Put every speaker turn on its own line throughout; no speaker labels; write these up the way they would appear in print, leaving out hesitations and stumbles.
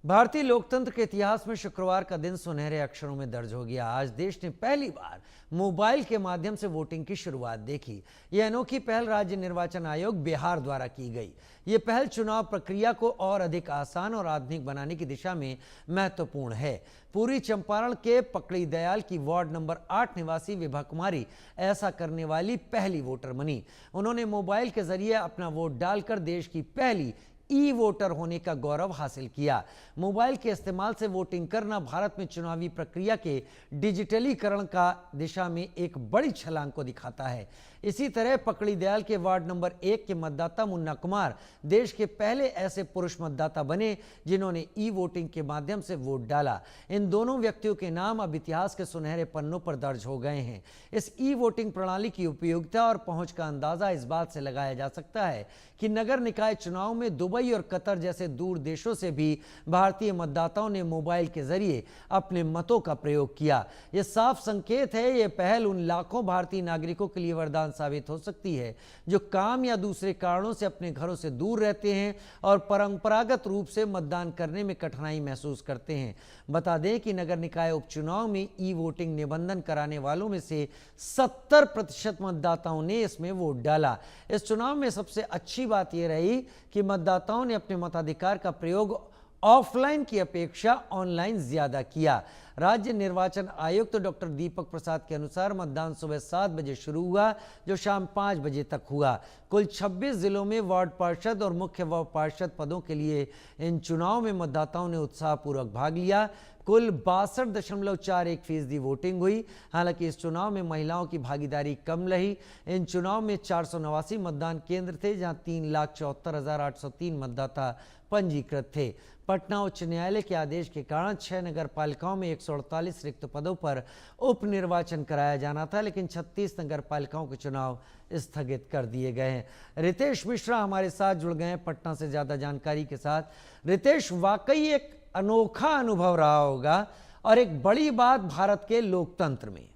भारतीय लोकतंत्र के इतिहास में शुक्रवार का दिन सुनहरे अक्षरों में दर्ज हो गया। आज देश ने पहली बार मोबाइल के माध्यम से वोटिंग की शुरुआत देखी। यह अनोखी पहल राज्य निर्वाचन आयोग बिहार द्वारा की गई। ये पहल चुनाव प्रक्रिया को और अधिक आसान और आधुनिक बनाने की दिशा में महत्वपूर्ण है। पूर्वी चंपारण के पकड़ी दयाल की वार्ड नंबर 8 निवासी विभा कुमारी ऐसा करने वाली पहली वोटर बनी। उन्होंने मोबाइल के जरिए अपना वोट डालकर देश की पहली ई वोटर होने का गौरव हासिल किया। मोबाइल के इस्तेमाल से वोटिंग करना भारत में चुनावी प्रक्रिया के डिजिटलीकरण का दिशा में एक बड़ी छलांग को दिखाता है। इसी तरह पकड़ी दयाल के वार्ड नंबर 1 के मतदाता मुन्ना कुमार देश के पहले ऐसे पुरुष मतदाता बने जिन्होंने ई वोटिंग के माध्यम से वोट डाला। इन दोनों व्यक्तियों के नाम अब इतिहास के सुनहरे पन्नों पर दर्ज हो गए हैं। इस ई वोटिंग प्रणाली की उपयोगिता और पहुंच का अंदाजा इस बात से लगाया जा सकता है कि नगर निकाय चुनाव में दुबई और कतर जैसे दूर देशों से भी भारतीय मतदाताओं ने मोबाइल के जरिए अपने मतों का प्रयोग किया। यह साफ संकेत है यह पहल उन लाखों भारतीय नागरिकों के लिए वरदान साबित हो सकती है जो काम या दूसरे कारणों से अपने घरों से दूर रहते हैं और परंपरागत रूप से मतदान करने में कठिनाई महसूस करते हैं। बता दें कि नगर निकाय उपचुनाव में ई वोटिंग निबंधन कराने वालों में से 70% मतदाताओं ने इसमें वोट डाला। इस चुनाव में सबसे अच्छी बात यह रही कि मतदाताओं ने अपने मताधिकार का प्रयोग ऑफलाइन की अपेक्षा ऑनलाइन ज्यादा किया। राज्य निर्वाचन आयुक्त डॉक्टर दीपक प्रसाद के अनुसार मतदान सुबह 7 बजे शुरू हुआ जो शाम 5 बजे तक हुआ। कुल 26 जिलों में वार्ड पार्षद और मुख्य वार्ड पार्षद पदों के लिए इन चुनाव में मतदाताओं ने उत्साहपूर्वक भाग लिया। कुल 62.41% वोटिंग हुई। हालांकि इस चुनाव में महिलाओं की भागीदारी कम रही। इन चुनाव में 489 मतदान केंद्र थे जहां 3,74,803 मतदाता पंजीकृत थे। पटना उच्च न्यायालय के आदेश के कारण 6 नगर पालिकाओं में 148 रिक्त पदों पर उपनिर्वाचन कराया जाना था, लेकिन 36 नगर पालिकाओं के चुनाव स्थगित कर दिए गए हैं। रितेश मिश्रा हमारे साथ जुड़ गए हैं पटना से ज्यादा जानकारी के साथ। रितेश, वाकई एक अनोखा अनुभव रहा होगा और एक बड़ी बात भारत के लोकतंत्र में।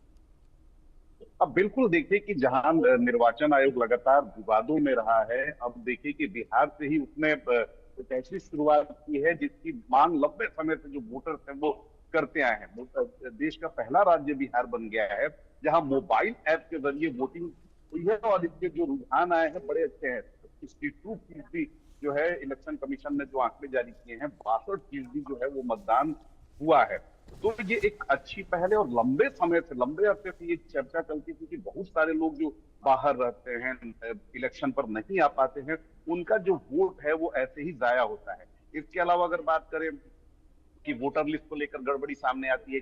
अब बिल्कुल देखिए कि जहां निर्वाचन आयोग लगातार विवादों में रहा है, अब देखिए कि बिहार से ही उसने एक ऐसी शुरुआत की है जिसकी मांग लंबे समय से जो वोटर्स हैं वो करते आए हैं। देश का पहला राज्य बिहार बन गया है जहां मोबाइल ऐप के जरिए वोटिंग हुई है और इसके जो रुझान आए हैं बड़े अच्छे हैं। 62% जो है इलेक्शन कमीशन ने जो आंकड़े जारी किए हैं, 62% जो है वो मतदान हुआ है। तो ये एक अच्छी पहल है और लंबे अरसे से ये चर्चा चलती थी कि बहुत सारे लोग जो बाहर रहते हैं, इलेक्शन पर नहीं आ पाते हैं, उनका जो वोट है वो ऐसे ही जाया होता है। इसके अलावा अगर बात करें कि वोटर लिस्ट को लेकर गड़बड़ी सामने आती है,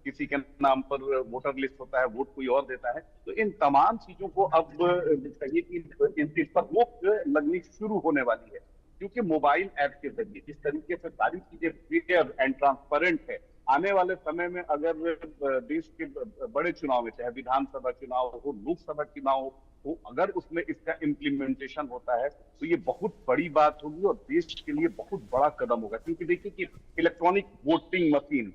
किसी के नाम पर वोटर लिस्ट होता है, वोट कोई और देता है, तो इन तमाम चीजों को अब कहिए कि इस पर रोक लगनी शुरू होने वाली है, क्योंकि मोबाइल ऐप के जरिए जिस तरीके से सारी चीजें फेयर एंड ट्रांसपेरेंट है, आने वाले समय में अगर देश के बड़े चुनाव में, चाहे विधानसभा चुनाव हो, लोकसभा चुनाव हो, अगर उसमें इसका इम्प्लीमेंटेशन होता है तो ये बहुत बड़ी बात होगी और देश के लिए बहुत बड़ा कदम होगा। क्योंकि देखिए कि इलेक्ट्रॉनिक वोटिंग मशीन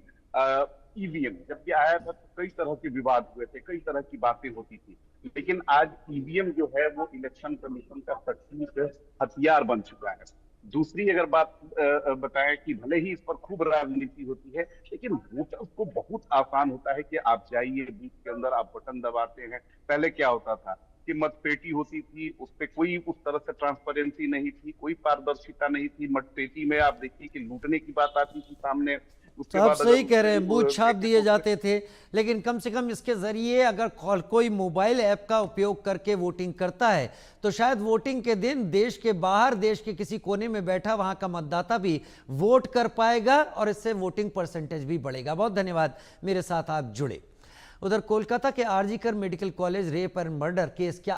ईवीएम जब ये आया था तो कई तरह के विवाद हुए थे, कई तरह की बातें होती थी, लेकिन आज ईवीएम जो है वो इलेक्शन कमीशन का सचमुच हथियार बन चुका है। दूसरी अगर बात बताएं कि भले ही इस पर खूब राजनीति होती है, लेकिन वोटर्स को बहुत आसान होता है कि आप जाइए बूथ के अंदर, आप बटन दबाते हैं। पहले क्या होता था कि मतपेटी होती थी, उस पर कोई उस तरह से ट्रांसपेरेंसी नहीं थी, कोई पारदर्शिता नहीं थी। मतपेटी में आप देखिए कि लूटने की बात आती थी सामने। उसके
आप
बाद
सही कह रहे हैं, बूथ छाप दिए जाते थे, लेकिन कम से कम इसके जरिए अगर कोई मोबाइल ऐप का उपयोग करके वोटिंग करता है तो शायद वोटिंग के दिन देश के बाहर, देश के किसी कोने में बैठा वहां का मतदाता भी वोट कर पाएगा और इससे वोटिंग परसेंटेज भी बढ़ेगा। बहुत धन्यवाद, मेरे साथ आप जुड़े। उधर कोलकाता के आरजी कर medical college rape and murder case क्या